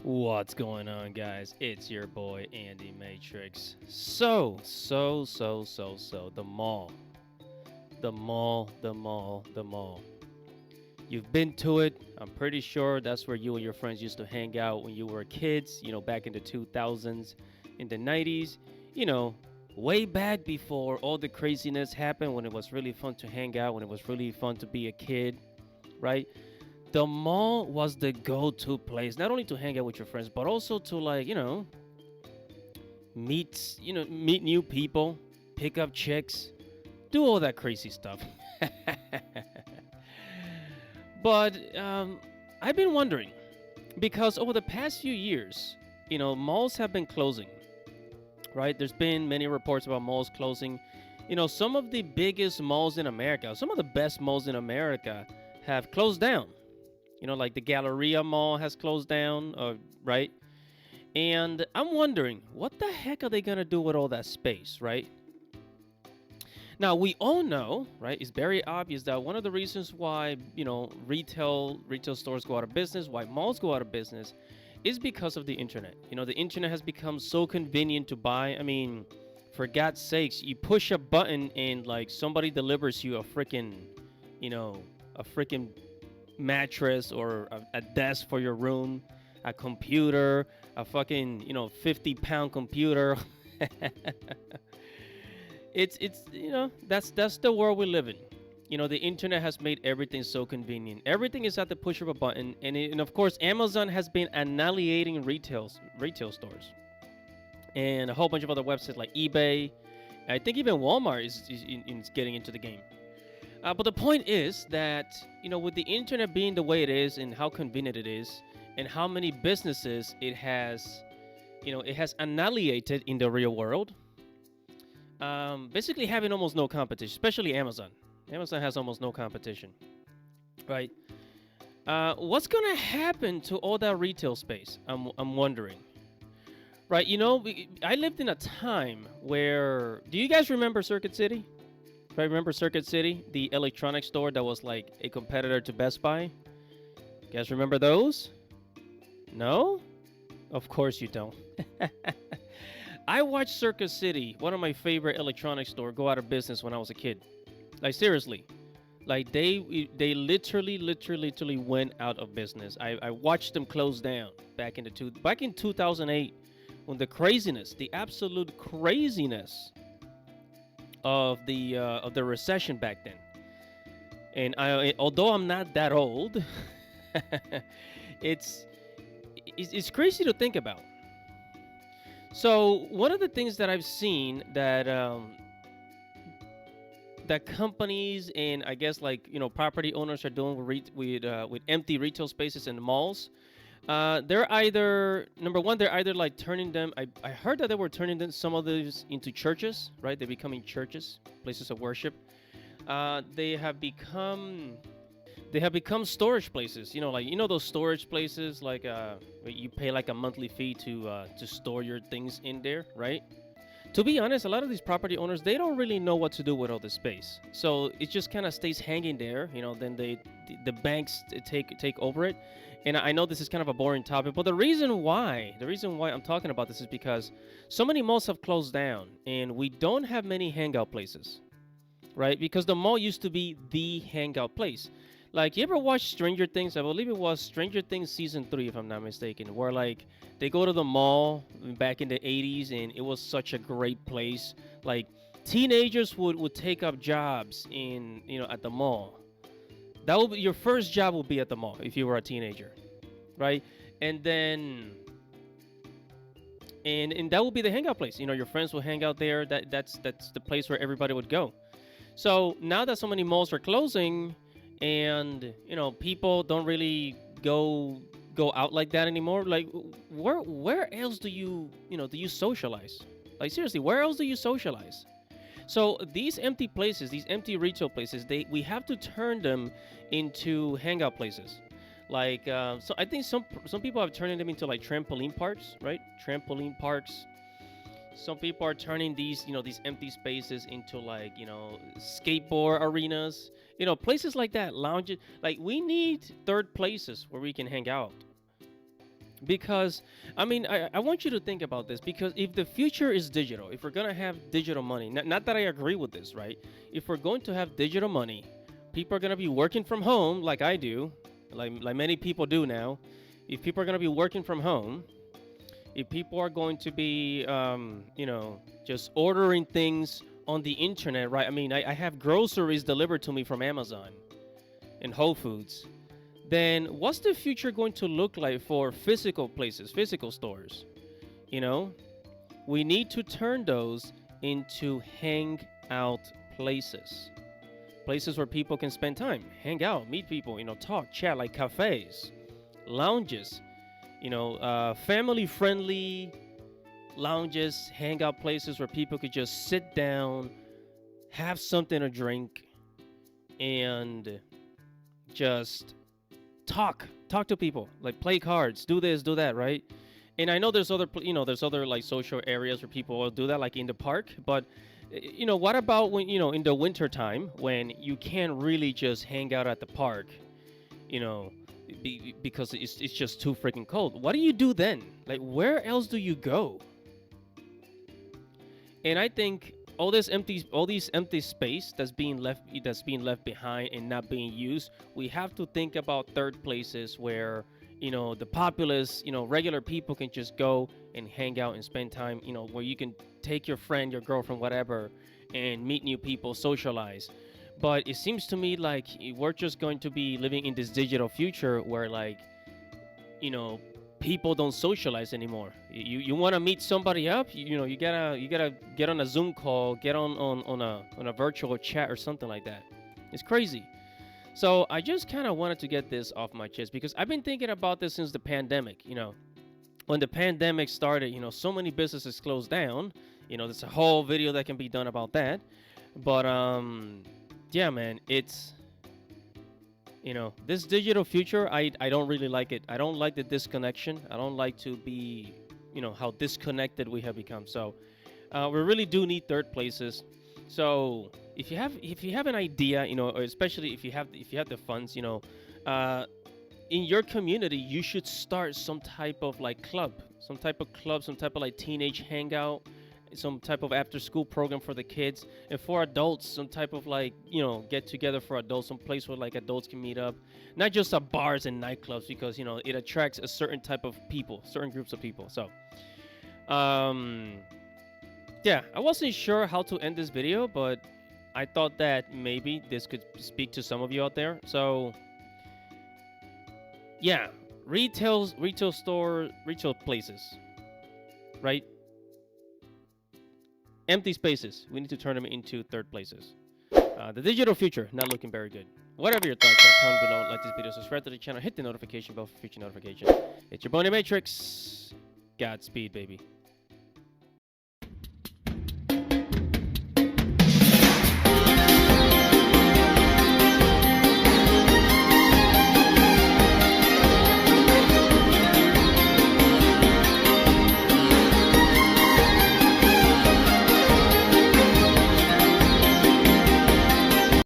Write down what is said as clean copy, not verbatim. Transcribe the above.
What's going on, guys? It's your boy Andy Matrix. The mall. The mall. You've been to it. I'm pretty sure that's where you and your friends used to hang out when you were kids, back in the 2000s, in the 90s, you know, way back before all the craziness happened, when it was really fun to hang out, when it was really fun to be a kid, right? The mall was the go-to place, not only to hang out with your friends, but also to meet new people, pick up chicks, do all that crazy stuff. But I've been wondering because over the past few years, malls have been closing, right? There's been many reports about malls closing. Some of the biggest malls in America, some of the best malls in America have closed down. Like the Galleria Mall has closed down, right? And I'm wondering, what the heck are they going to do with all that space, right? Now, we all know, right, it's very obvious that one of the reasons why, retail stores go out of business, why malls go out of business, is because of the internet. The internet has become so convenient to buy. I mean, for God's sakes, you push a button and like somebody delivers you a freaking mattress or a desk for your room, a computer, a fucking 50-pound computer. That's the world we live in. The internet has made everything so convenient. Everything is at the push of a button, and of course Amazon has been annihilating retail stores and a whole bunch of other websites like eBay. I think even Walmart is getting into the game. But the point is that, with the internet being the way it is and how convenient it is and how many businesses it has annihilated in the real world, basically having almost no competition, especially Amazon. Amazon has almost no competition, right? What's going to happen to all that retail space? I'm wondering. Right, I lived in a time where, do you guys remember Circuit City? If I remember Circuit City, the electronics store that was like a competitor to Best Buy. You guys remember those? No? Of course you don't. I watched Circuit City, one of my favorite electronics store, go out of business when I was a kid. Like seriously. Like they literally went out of business. I watched them close down back in 2008, when the absolute craziness of the recession back then. And although I'm not that old, it's crazy to think about. So one of the things that I've seen that that companies and I guess property owners are doing with empty retail spaces in the malls, they're either like turning them. I heard that they were turning some of these into churches, right? They're becoming churches, places of worship. They have become storage places. Those storage places where you pay like a monthly fee to store your things in there, right? To be honest, a lot of these property owners, they don't really know what to do with all this space, so it just kind of stays hanging there. Then the banks take over it. And I know this is kind of a boring topic, but the reason why I'm talking about this is because so many malls have closed down, and we don't have many hangout places, right? Because the mall used to be the hangout place. Like, you ever watch Stranger Things? I believe it was Stranger Things season 3, if I'm not mistaken, where like they go to the mall back in the 80s, and it was such a great place. Like, teenagers would take up jobs at the mall. That will be your first job, will be at the mall if you were a teenager, right? And then and that will be the hangout place. Your friends will hang out there. That's the place where everybody would go. So now that so many malls are closing, and people don't really go out like that anymore, like where else do you socialize? Like, seriously, where else do you socialize? So these empty places, these empty retail places, we have to turn them into hangout places. Like, so I think some people have turned them into like trampoline parks, right? Trampoline parks. Some people are turning these empty spaces into like, skateboard arenas, places like that, lounges. Like, we need third places where we can hang out. Because I mean, I want you to think about this, because if the future is digital, if we're gonna have digital money, not that I agree with this, right? If we're going to have digital money, people are gonna be working from home like I do, like many people do now. If people are gonna be working from home, if people are going to be just ordering things on the internet, right? I mean, I have groceries delivered to me from Amazon and Whole Foods. Then what's the future going to look like for physical places, physical stores? You know, we need to turn those into hangout places. Places where people can spend time, hang out, meet people, talk, chat, like cafes, lounges, family friendly lounges, hangout places where people could just sit down, have something to drink, and just talk to people, like play cards, do this, do that, right? And I know there's there's other like social areas where people will do that, like in the park. But what about when in the winter time when you can't really just hang out at the park, you know, because it's just too freaking cold? What do you do then? Like, where else do you go? And I think all these empty space that's being left behind and not being used, we have to think about third places where the populace, regular people can just go and hang out and spend time, where you can take your friend, your girlfriend, whatever, and meet new people, socialize. But it seems to me like we're just going to be living in this digital future where, like, you know people don't socialize anymore. You want to meet somebody up, you gotta get on a Zoom call, get on a virtual chat or something like that. It's crazy. So I just kind of wanted to get this off my chest, because I've been thinking about this since the pandemic. When the pandemic started, so many businesses closed down. There's a whole video that can be done about that. But yeah, man, it's this digital future, I don't really like it. I don't like the disconnection. I don't like to be, how disconnected we have become. So we really do need third places. So if you have an idea, or especially if you have the funds, in your community, you should start some type of like club, some type of like teenage hangout, some type of after school program for the kids. And for adults, some type of like get together for adults, some place where like adults can meet up, not just at bars and nightclubs, because it attracts a certain type of people, certain groups of people. So yeah, I wasn't sure how to end this video, but I thought that maybe this could speak to some of you out there. So yeah, retail store, retail places, right? Empty spaces, we need to turn them into third places. The digital future, not looking very good. Whatever your thoughts are, comment below, like this video, subscribe to the channel, hit the notification bell for future notifications. It's your boy Matrix. Godspeed, baby.